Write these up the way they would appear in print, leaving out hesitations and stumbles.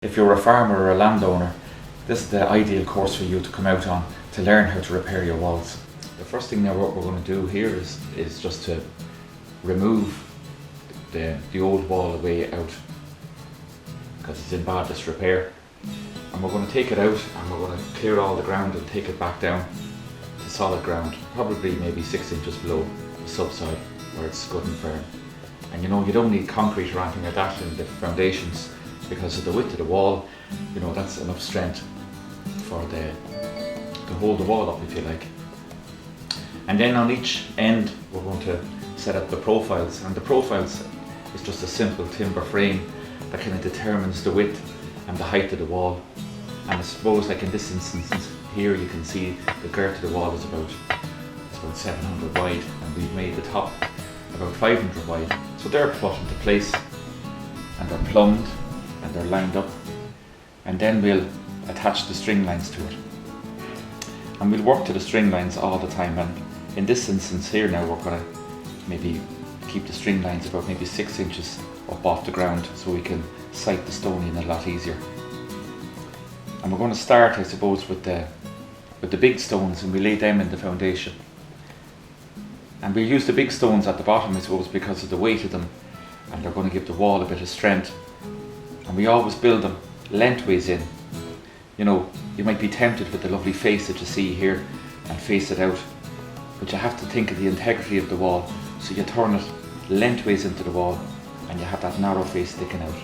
If you're a farmer or a landowner, this is the ideal course for you to come out on to learn how to repair your walls. The first thing that what we're going to do here is just to remove the old wall away out because it's in bad disrepair, and we're going to take it out and we're going to clear all the ground and take it back down to solid ground, probably maybe 6 inches below the subsoil where it's good and firm. And you know, you don't need concrete or anything like that in the foundations, because of the width of the wall, you know, that's enough strength for to hold the wall up, if you like. And then on each end we're going to set up the profiles, and the profiles is just a simple timber frame that kind of determines the width and the height of the wall. And I suppose, like in this instance here, you can see the girth of the wall is about 700 wide, and we've made the top about 500 wide. So they're put into place and they're plumbed and they're lined up, and then we'll attach the string lines to it, and we'll work to the string lines all the time. And in this instance here now, we're going to maybe keep the string lines about maybe 6 inches up off the ground so we can sight the stone in a lot easier. And we're going to start, I suppose, with the big stones, and we lay them in the foundation. And we'll use the big stones at the bottom, I suppose, because of the weight of them, and they're going to give the wall a bit of strength. And we always build them lengthways in. You know, you might be tempted with the lovely face that you see here and face it out, but you have to think of the integrity of the wall, so you turn it lengthways into the wall and you have that narrow face sticking out.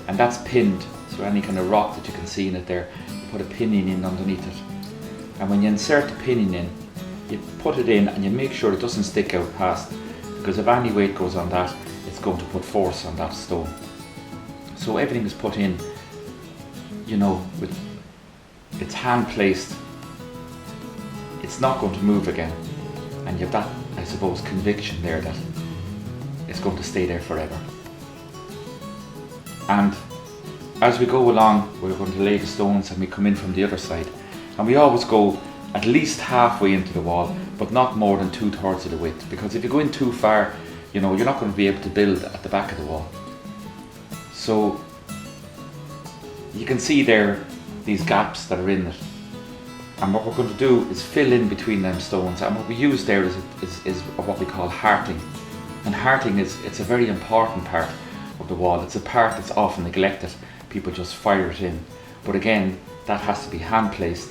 And that's pinned, so any kind of rock that you can see in it there, you put a pinning in underneath it. And when you insert the pinning in, you put it in and you make sure it doesn't stick out past, because if any weight goes on that, it's going to put force on that stone. So everything is put in, you know, with it's hand placed. It's not going to move again, and you have that, I suppose, conviction there that it's going to stay there forever. And as we go along, we're going to lay the stones and we come in from the other side, and we always go at least halfway into the wall, but not more than 2/3 of the width, because if you go in too far, you know, you're not going to be able to build at the back of the wall. So you can see there these gaps that are in it, and what we're going to do is fill in between them stones. And what we use there is what we call hearting. And hearting it's a very important part of the wall. It's a part that's often neglected. People just fire it in, but again, that has to be hand placed.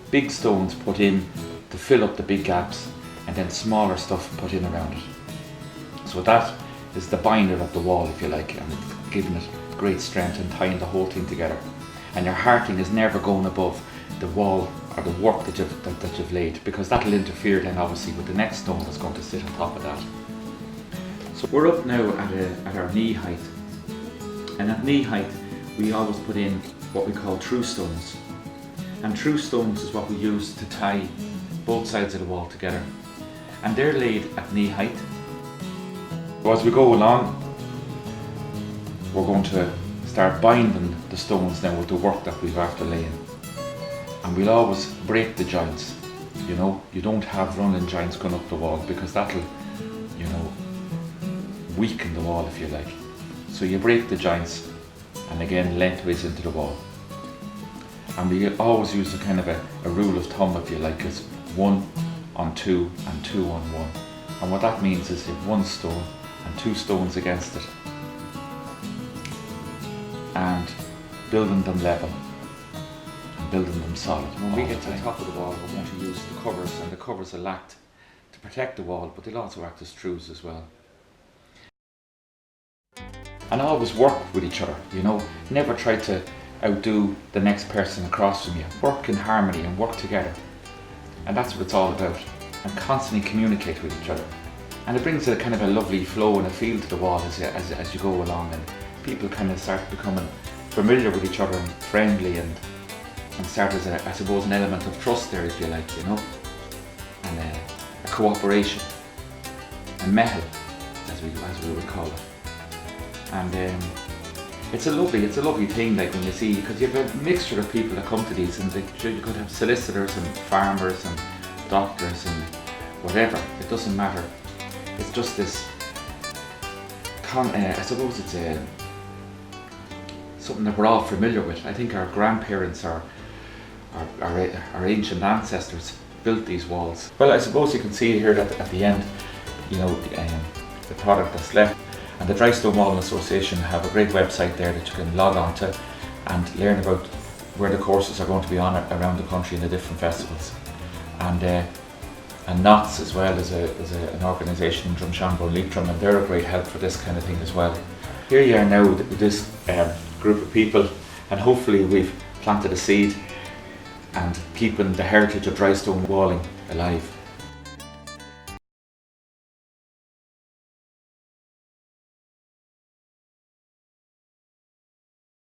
Big stones put in to fill up the big gaps, and then smaller stuff put in around it. So that is the binder of the wall, if you like, and it's giving it great strength and tying the whole thing together. And your hearting is never going above the wall or the work that you've laid, because that will interfere then obviously with the next stone that's going to sit on top of that. So we're up now at our knee height, and at knee height we always put in what we call true stones. And true stones is what we use to tie both sides of the wall together, and they're laid at knee height. So as we go along, we're going to start binding the stones now with the work that we've after laying. And we'll always break the joints. You know, you don't have running joints going up the wall, because that'll, you know, weaken the wall, if you like. So you break the joints, and again lengthways into the wall. And we always use a kind of a rule of thumb, if you like, is 1 on 2 and 2 on 1. And what that means is you have 1 stone and 2 stones against it, and building them level and building them solid. When we get to the top of the wall, we're going to use the covers, and the covers will act to protect the wall, but they'll also act as screws as well. And always work with each other, you know, never try to outdo the next person across from you. Work in harmony and work together, and that's what it's all about. And constantly communicate with each other, and it brings a kind of a lovely flow and a feel to the wall as you go along, and people kind of start becoming familiar with each other and friendly, and start as I suppose an element of trust there, if you like, you know, and a cooperation, a metal, as we would call it. And it's a lovely thing, like when you see, because you have a mixture of people that come to these, and you could have solicitors and farmers and doctors and whatever, it doesn't matter. It's just this, I suppose it's something that we're all familiar with. I think our grandparents, our ancient ancestors built these walls. Well, I suppose you can see here that at the end, you know, the product that's left. And the Drystone Walling Association have a great website there that you can log on to and learn about where the courses are going to be on around the country in the different festivals. And Knots as well is an organisation in Drumshanbo and Leitrim, and they're a great help for this kind of thing as well. Here you are now with this group of people, and hopefully we've planted a seed and keeping the heritage of Drystone Walling alive.